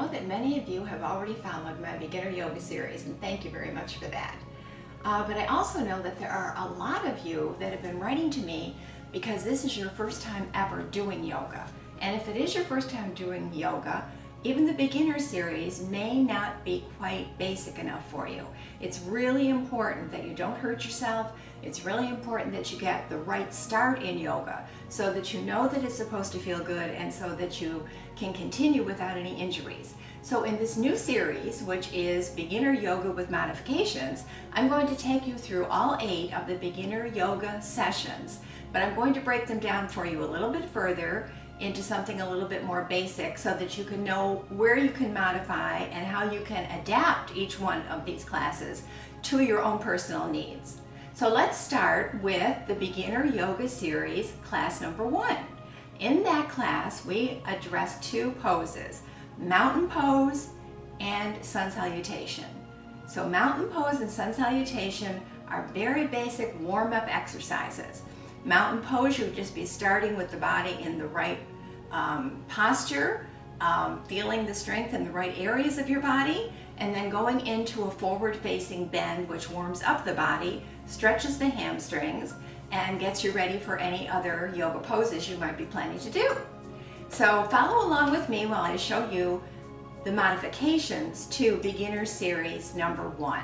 know that many of you have already followed my beginner yoga series, and thank you very much for that. But I also know that there are a lot of you that have been writing to me because this is your first time ever doing yoga. And if it is your first time doing yoga, even the beginner series may not be quite basic enough for you. It's really important that you don't hurt yourself. It's really important that you get the right start in yoga so that you know that it's supposed to feel good and so that you can continue without any injuries. So in this new series, which is Beginner Yoga with Modifications, I'm going to take you through all 8 of the beginner yoga sessions, but I'm going to break them down for you a little bit further into something a little bit more basic so that you can know where you can modify and how you can adapt each one of these classes to your own personal needs. So let's start with the Beginner Yoga Series, class number 1. In that class, we address 2 poses, mountain pose and sun salutation. So mountain pose and sun salutation are very basic warm-up exercises. Mountain pose, you would just be starting with the body in the right posture, feeling the strength in the right areas of your body, and then going into a forward-facing bend, which warms up the body, stretches the hamstrings, and gets you ready for any other yoga poses you might be planning to do. So follow along with me while I show you the modifications to Beginner Series number 1.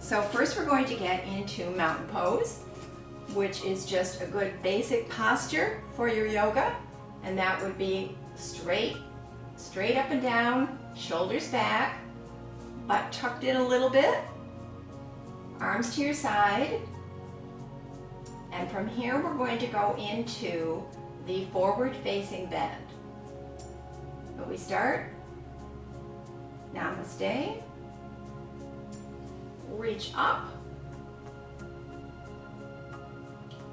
So first we're going to get into mountain pose, which is just a good basic posture for your yoga, and that would be straight up and down, shoulders back, butt tucked in a little bit, arms to your side, and from here we're going to go into the forward-facing bend. So we start, namaste, reach up,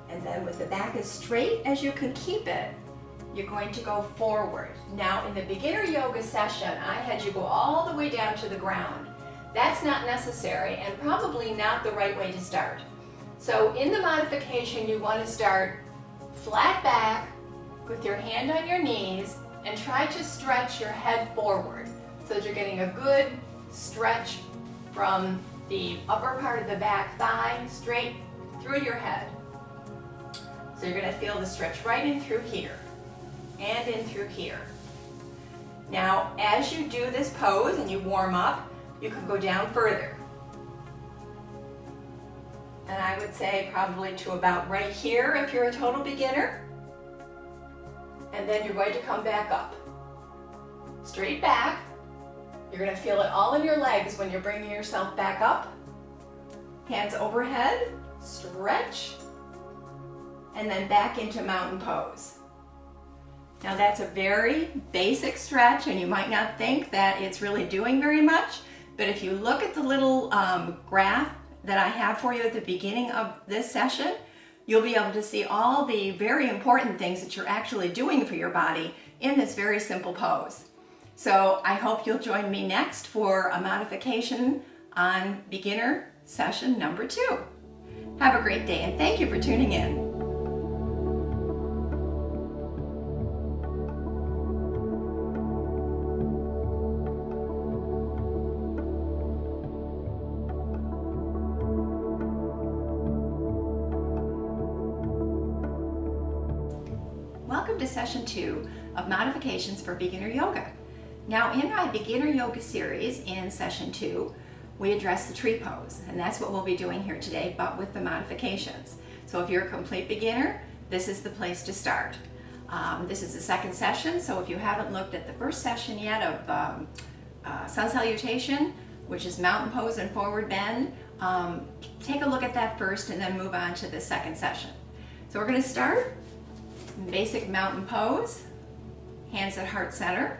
and then with the back as straight as you can keep it, you're going to go forward. Now in the beginner yoga session, I had you go all the way down to the ground. That's not necessary and probably not the right way to start. So in the modification, you want to start flat back with your hand on your knees and try to stretch your head forward so that you're getting a good stretch from the upper part of the back thigh straight through your head. So you're going to feel the stretch right in through here and in through here. Now, as you do this pose and you warm up, you can go down further. And I would say probably to about right here if you're a total beginner. And then you're going to come back up. Straight back. You're going to feel it all in your legs when you're bringing yourself back up. Hands overhead, stretch, and then back into mountain pose. Now that's a very basic stretch and you might not think that it's really doing very much, but if you look at the little graph that I have for you at the beginning of this session, you'll be able to see all the very important things that you're actually doing for your body in this very simple pose. So I hope you'll join me next for a modification on beginner session number 2. Have a great day and thank you for tuning in. Welcome to session 2 of modifications for beginner yoga. Now in my beginner yoga series in session 2, we address the tree pose, and that's what we'll be doing here today, but with the modifications. So if you're a complete beginner, this is the place to start. This is the second session, so if you haven't looked at the first session yet of sun salutation, which is mountain pose and forward bend, take a look at that first and then move on to the second session. So we're going to start basic mountain pose, hands at heart center,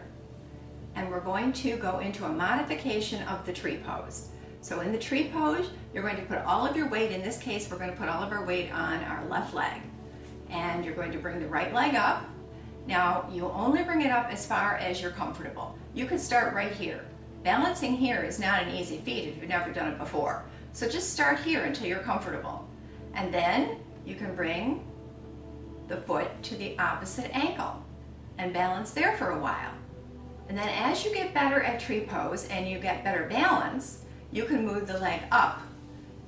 and we're going to go into a modification of the tree pose. So in the tree pose, you're going to put all of your weight, in this case we're going to put all of our weight on our left leg, and you're going to bring the right leg up. Now you only bring it up as far as you're comfortable. You could start right here. Balancing here is not an easy feat if you've never done it before. So just start here until you're comfortable. And then you can bring the foot to the opposite ankle and balance there for a while. And then as you get better at tree pose and you get better balance, you can move the leg up.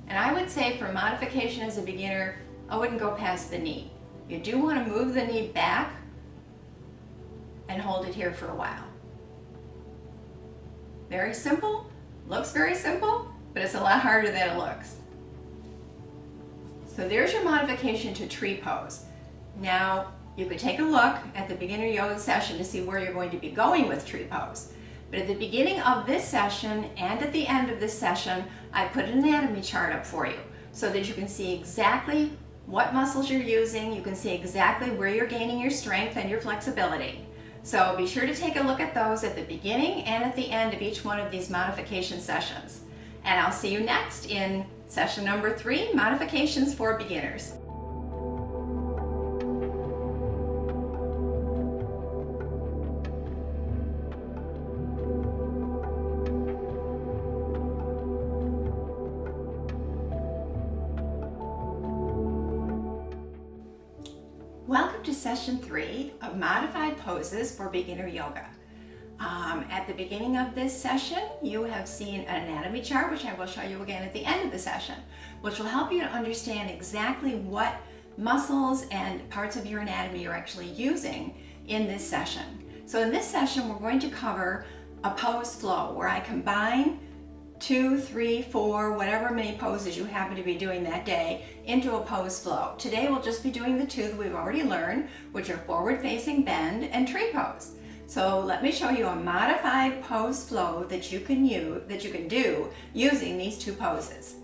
And I would say for modification as a beginner, I wouldn't go past the knee. You do want to move the knee back and hold it here for a while. Very simple, looks very simple, but it's a lot harder than it looks. So there's your modification to tree pose. Now, you could take a look at the beginner yoga session to see where you're going to be going with tree pose. But at the beginning of this session and at the end of this session, I put an anatomy chart up for you so that you can see exactly what muscles you're using. You can see exactly where you're gaining your strength and your flexibility. So be sure to take a look at those at the beginning and at the end of each one of these modification sessions. And I'll see you next in session number 3, modifications for beginners. Welcome to session 3 of modified poses for beginner yoga. At the beginning of this session, you have seen an anatomy chart, which I will show you again at the end of the session, which will help you to understand exactly what muscles and parts of your anatomy you're actually using in this session. So in this session, we're going to cover a pose flow where I combine 2, 3, 4, whatever many poses you happen to be doing that day into a pose flow. Today we'll just be doing the 2 that we've already learned, which are forward facing bend and tree pose. So let me show you a modified pose flow that you can do using these 2 poses.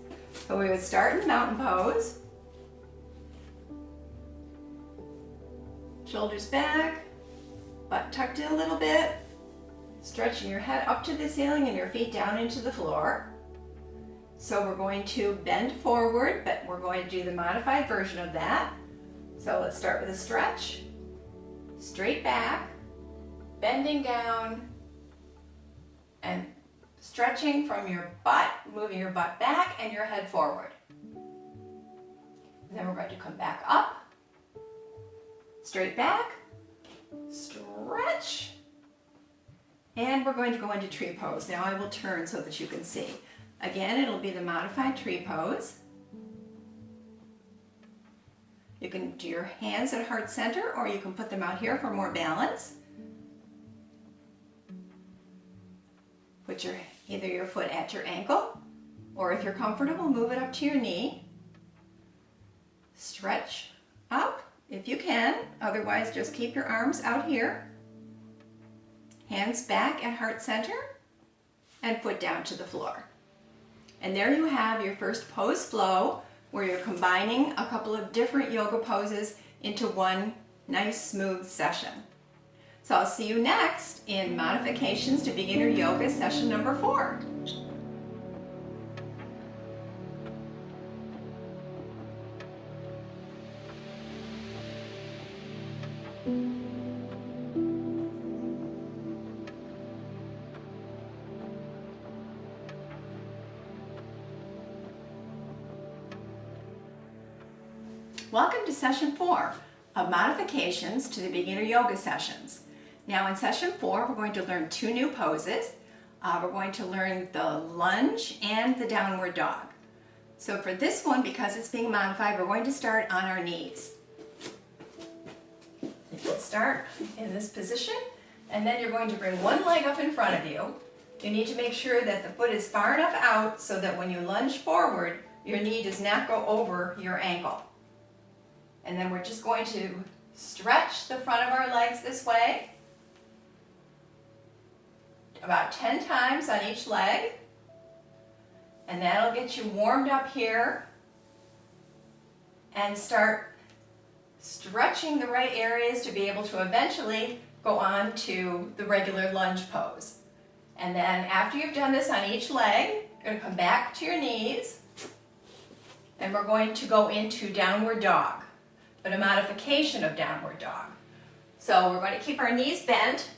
So we would start in mountain pose. Shoulders back, butt tucked in a little bit, stretching your head up to the ceiling and your feet down into the floor. So we're going to bend forward, but we're going to do the modified version of that. So let's start with a stretch, straight back, bending down, and stretching from your butt, moving your butt back and your head forward. And then we're going to come back up, straight back, stretch, and we're going to go into tree pose. Now I will turn so that you can see. Again, it'll be the modified tree pose. You can do your hands at heart center, or you can put them out here for more balance. Put either your foot at your ankle, or if you're comfortable, move it up to your knee. Stretch up if you can, otherwise just keep your arms out here. Hands back at heart center, and foot down to the floor. And there you have your first pose flow, where you're combining a couple of different yoga poses into one nice smooth session. So I'll see you next in modifications to beginner yoga session number 4. Welcome to session 4 of modifications to the beginner yoga sessions. Now in session 4, we're going to learn 2 new poses. We're going to learn the lunge and the downward dog. So for this one, because it's being modified, we're going to start on our knees. You can start in this position, and then you're going to bring one leg up in front of you. You need to make sure that the foot is far enough out so that when you lunge forward, your knee does not go over your ankle. And then we're just going to stretch the front of our legs this way, about 10 times on each leg. And that'll get you warmed up here. And start stretching the right areas to be able to eventually go on to the regular lunge pose. And then after you've done this on each leg, you're going to come back to your knees. And we're going to go into downward dog, but a modification of downward dog. So we're going to keep our knees bent,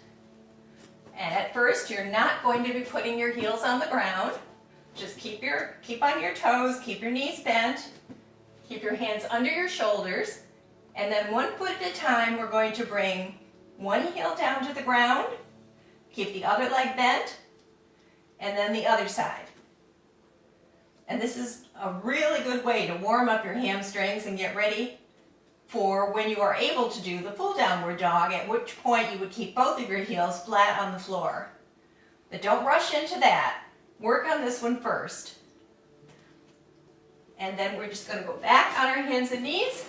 and at first you're not going to be putting your heels on the ground. Just keep on your toes, keep your knees bent, keep your hands under your shoulders, and then one foot at a time we're going to bring one heel down to the ground, Keep the other leg bent, and then the other side. And this is a really good way to warm up your hamstrings and get ready for when you are able to do the full downward dog, at which point you would keep both of your heels flat on the floor. But don't rush into that. Work on this one first. And then we're just going to go back on our hands and knees.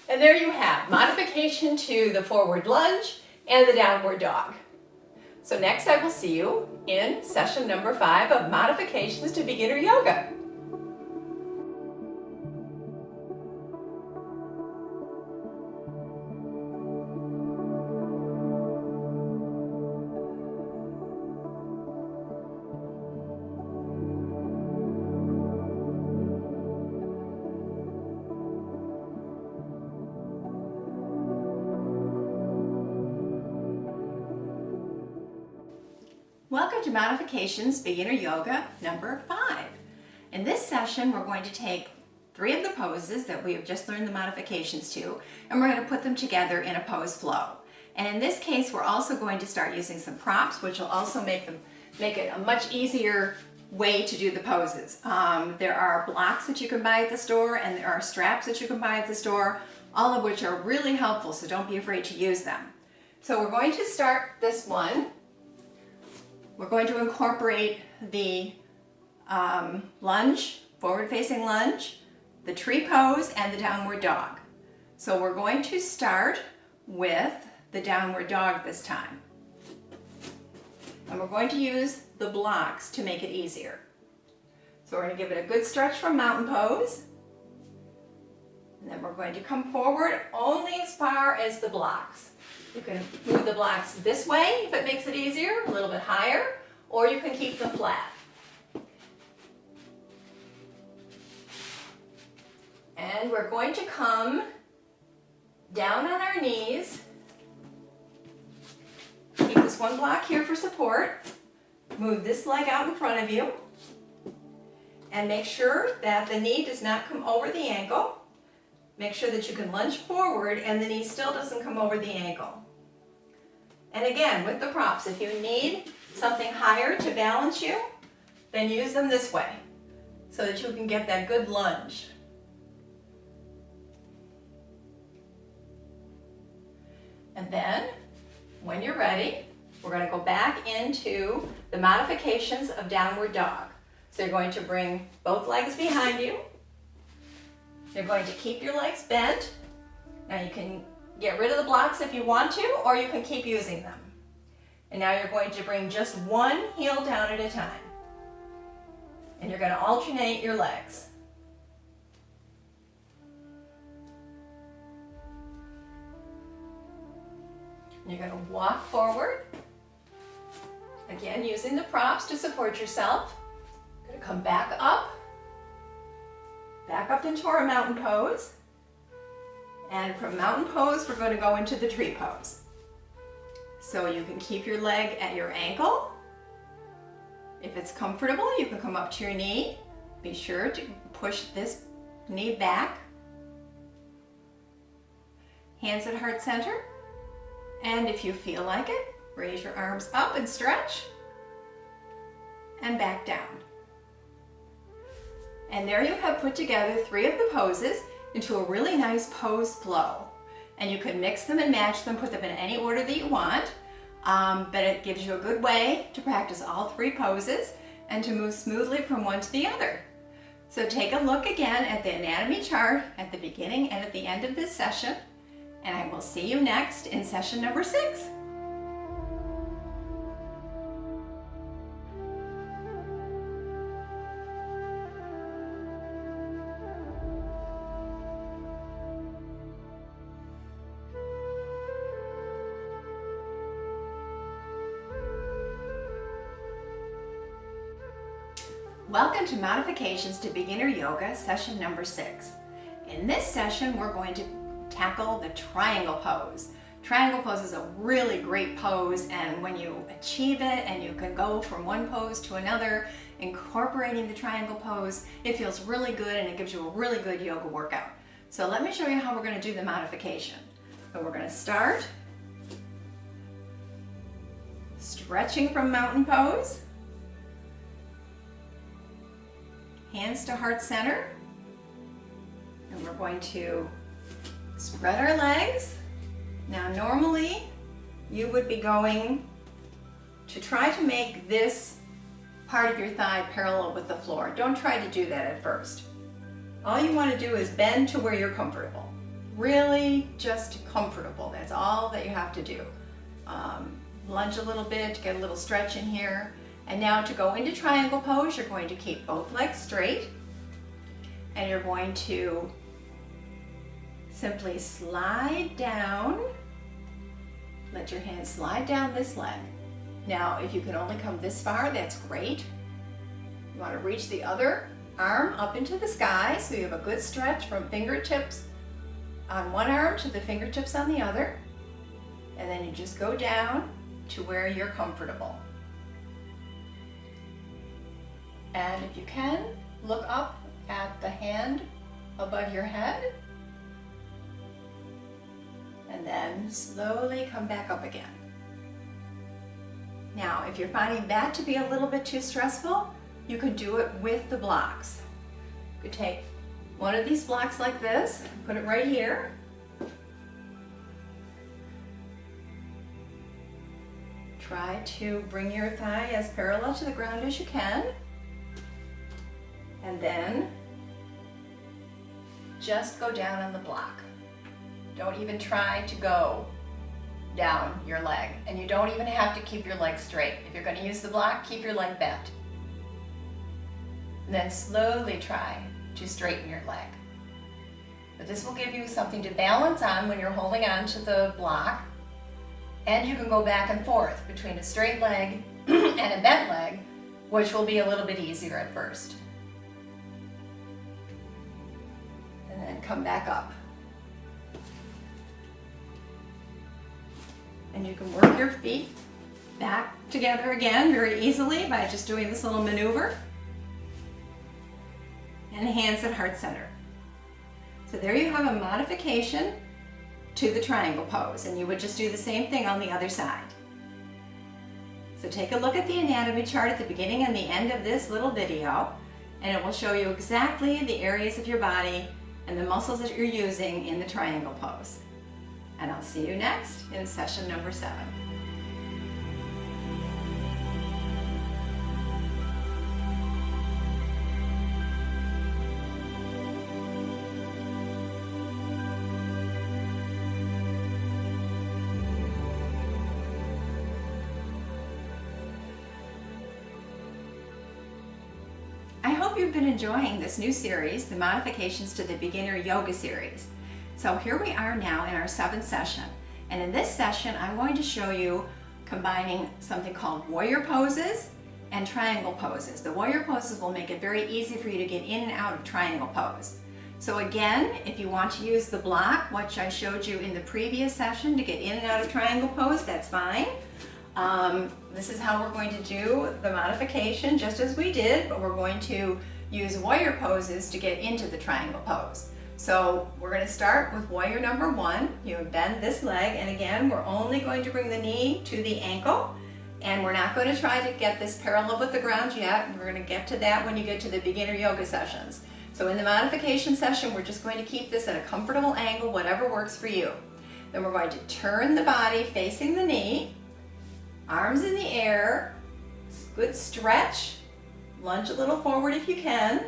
And there you have modification to the forward lunge and the downward dog. So next I will see you in session number 5 of modifications to beginner yoga. Welcome to Modifications Beginner Yoga number 5. In this session, we're going to take 3 of the poses that we have just learned the modifications to, and we're going to put them together in a pose flow. And in this case, we're also going to start using some props, which will also make it a much easier way to do the poses. There are blocks that you can buy at the store, and there are straps that you can buy at the store, all of which are really helpful, so don't be afraid to use them. So we're going to start this one. We're going to incorporate the lunge, forward-facing lunge, the tree pose, and the downward dog. So we're going to start with the downward dog this time. And we're going to use the blocks to make it easier. So we're going to give it a good stretch from mountain pose. And then we're going to come forward only as far as the blocks. You can move the blocks this way if it makes it easier, a little bit higher, or you can keep them flat. And we're going to come down on our knees. Keep this one block here for support. Move this leg out in front of you. And make sure that the knee does not come over the ankle. Make sure that you can lunge forward and the knee still doesn't come over the ankle. And again, with the props, if you need something higher to balance you, then use them this way so that you can get that good lunge. And then, when you're ready, we're going to go back into the modifications of downward dog. So you're going to bring both legs behind you. You're going to keep your legs bent. Now you can get rid of the blocks if you want to, or you can keep using them. And now you're going to bring just one heel down at a time. And you're going to alternate your legs. And you're going to walk forward. Again, using the props to support yourself. You're going to come back up into our mountain pose. And from mountain pose, we're going to go into the tree pose. So you can keep your leg at your ankle. If it's comfortable, you can come up to your knee. Be sure to push this knee back. Hands at heart center. And if you feel like it, raise your arms up and stretch. And back down. And there you have put together 3 of the poses into a really nice pose flow. And you can mix them and match them, put them in any order that you want, but it gives you a good way to practice all 3 poses and to move smoothly from one to the other. So take a look again at the anatomy chart at the beginning and at the end of this session, and I will see you next in session number 6. Welcome to Modifications to Beginner Yoga, session number 6. In this session, we're going to tackle the triangle pose. Triangle pose is a really great pose, and when you achieve it and you can go from one pose to another, incorporating the triangle pose, it feels really good and it gives you a really good yoga workout. So let me show you how we're going to do the modification. So we're going to start Stretching from mountain pose. Hands to heart center. And we're going to spread our legs. Now normally you would be going to try to make this part of your thigh parallel with the floor. Don't try to do that at first. All you want to do is bend to where you're comfortable. Really just comfortable. That's all that you have to do. Lunge a little bit to get a little stretch in here. And now to go into triangle pose, you're going to keep both legs straight. And you're going to simply slide down. Let your hand slide down this leg. Now, if you can only come this far, that's great. You want to reach the other arm up into the sky so you have a good stretch from fingertips on one arm to the fingertips on the other. And then you just go down to where you're comfortable. And if you can, look up at the hand above your head. And then slowly come back up again. Now, if you're finding that to be a little bit too stressful, you could do it with the blocks. You could take one of these blocks like this, put it right here. Try to bring your thigh as parallel to the ground as you can. And then just go down on the block. Don't even try to go down your leg. And you don't even have to keep your leg straight. If you're going to use the block, keep your leg bent. And then slowly try to straighten your leg. But this will give you something to balance on when you're holding on to the block. And you can go back and forth between a straight leg and a bent leg, which will be a little bit easier at first. And then come back up. And you can work your feet back together again very easily by just doing this little maneuver. And hands at heart center. So there you have a modification to the triangle pose, and you would just do the same thing on the other side. So take a look at the anatomy chart at the beginning and the end of this little video, and it will show you exactly the areas of your body and the muscles that you're using in the triangle pose. And I'll see you next in session number 7. I hope you've been enjoying this new series, the modifications to the beginner yoga series. So here we are now in our 7th session. And in this session, I'm going to show you combining something called warrior poses and triangle poses. The warrior poses will make it very easy for you to get in and out of triangle pose. So again, if you want to use the block, which I showed you in the previous session to get in and out of triangle pose, that's fine. This is how we're going to do the modification, just as we did, but we're going to use warrior poses to get into the triangle pose. So we're going to start with warrior number 1. You bend this leg, and again, we're only going to bring the knee to the ankle, and we're not going to try to get this parallel with the ground yet. We're going to get to that when you get to the beginner yoga sessions. So in the modification session, we're just going to keep this at a comfortable angle, whatever works for you. Then we're going to turn the body facing the knee, arms in the air, good stretch, lunge a little forward if you can,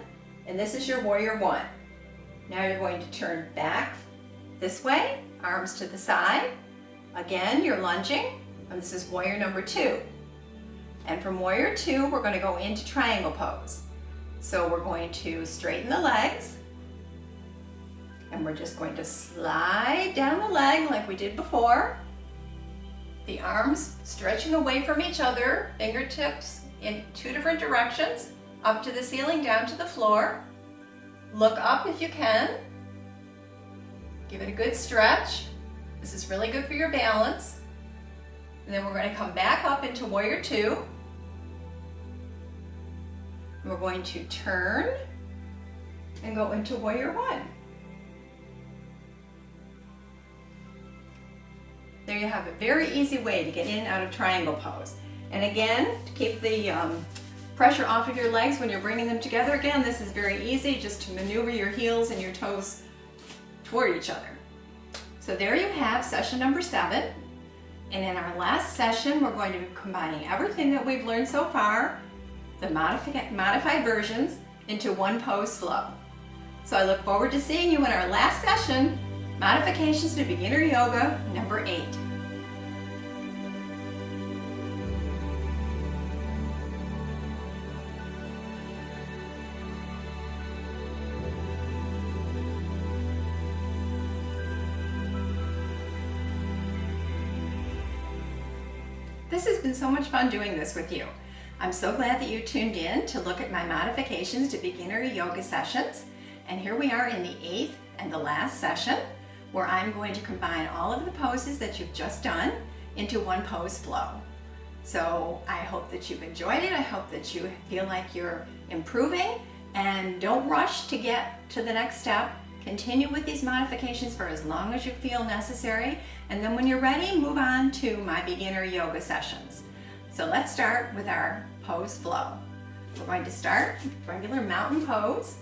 and this is your warrior 1. Now you're going to turn back this way, arms to the side. Again, you're lunging, and this is warrior number 2. And from warrior 2, we're going to go into triangle pose. So we're going to straighten the legs, and we're just going to slide down the leg like we did before. The arms stretching away from each other, fingertips in 2 different directions, up to the ceiling, down to the floor. Look up if you can. Give it a good stretch. This is really good for your balance. And then we're going to come back up into warrior 2. We're going to turn and go into warrior 1. There you have a very easy way to get in and out of triangle pose. And again, to keep the pressure off of your legs when you're bringing them together again, this is very easy, just to maneuver your heels and your toes toward each other. So there you have session number 7. And in our last session, we're going to be combining everything that we've learned so far, the modified versions, into one pose flow. So I look forward to seeing you in our last session, Modifications to Beginner Yoga number 8. This has been so much fun doing this with you. I'm so glad that you tuned in to look at my modifications to beginner yoga sessions. And here we are in the 8th and the last session, where I'm going to combine all of the poses that you've just done into one pose flow. So I hope that you've enjoyed it. I hope that you feel like you're improving, and don't rush to get to the next step. Continue with these modifications for as long as you feel necessary, and then when you're ready, move on to my beginner yoga sessions. So let's start with our pose flow. We're going to start regular mountain pose.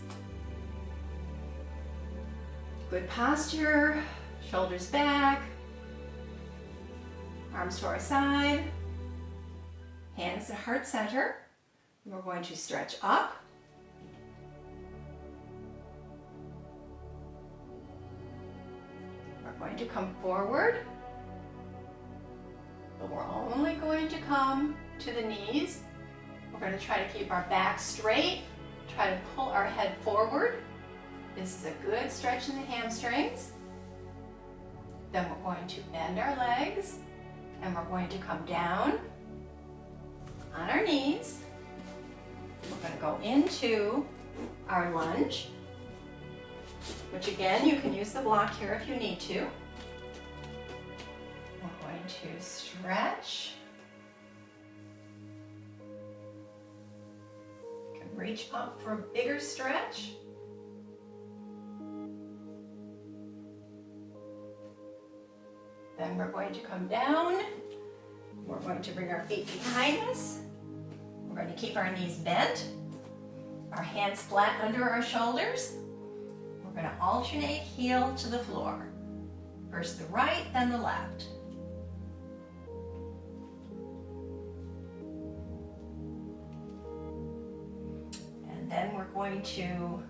Good posture, shoulders back, arms to our side, hands to heart center. We're going to stretch up. We're going to come forward, but we're only going to come to the knees. We're going to try to keep our back straight, try to pull our head forward. This is a good stretch in the hamstrings. Then we're going to bend our legs, and we're going to come down on our knees. We're going to go into our lunge, which again, you can use the block here if you need to. We're going to stretch. You can reach up for a bigger stretch. Then we're going to come down. We're going to bring our feet behind us. We're going to keep our knees bent, our hands flat under our shoulders. We're going to alternate heel to the floor. First the right, then the left. And then we're going to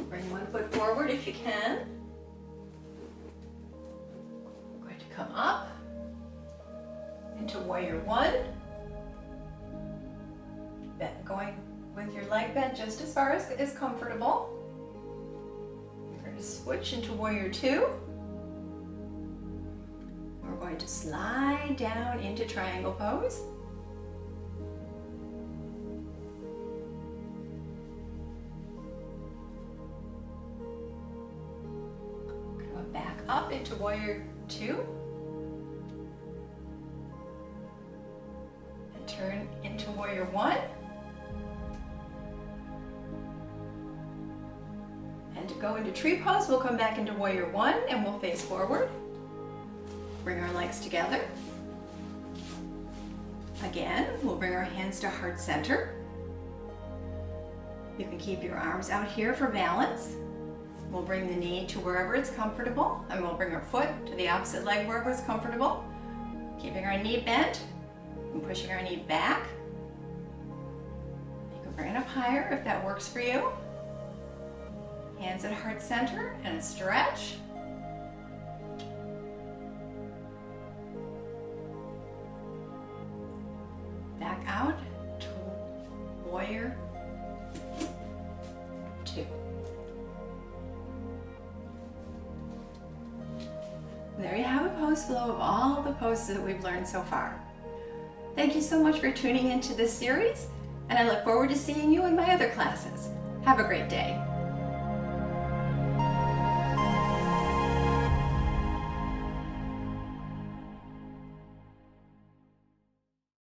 bring one foot forward if you can. We're going to come up into warrior 1. Going with your leg bent just as far as is comfortable. We're going to switch into warrior 2. We're going to slide down into triangle pose. Go back up into warrior 2. And turn into warrior 1. To go into tree pose, we'll come back into warrior 1 and we'll face forward. Bring our legs together. Again, we'll bring our hands to heart center. You can keep your arms out here for balance. We'll bring the knee to wherever it's comfortable, and we'll bring our foot to the opposite leg wherever it's comfortable. Keeping our knee bent and pushing our knee back. You can bring it up higher if that works for you. Hands at heart center and a stretch. Back out to warrior 2. And there you have a pose flow of all the poses that we've learned so far. Thank you so much for tuning into this series, and I look forward to seeing you in my other classes. Have a great day.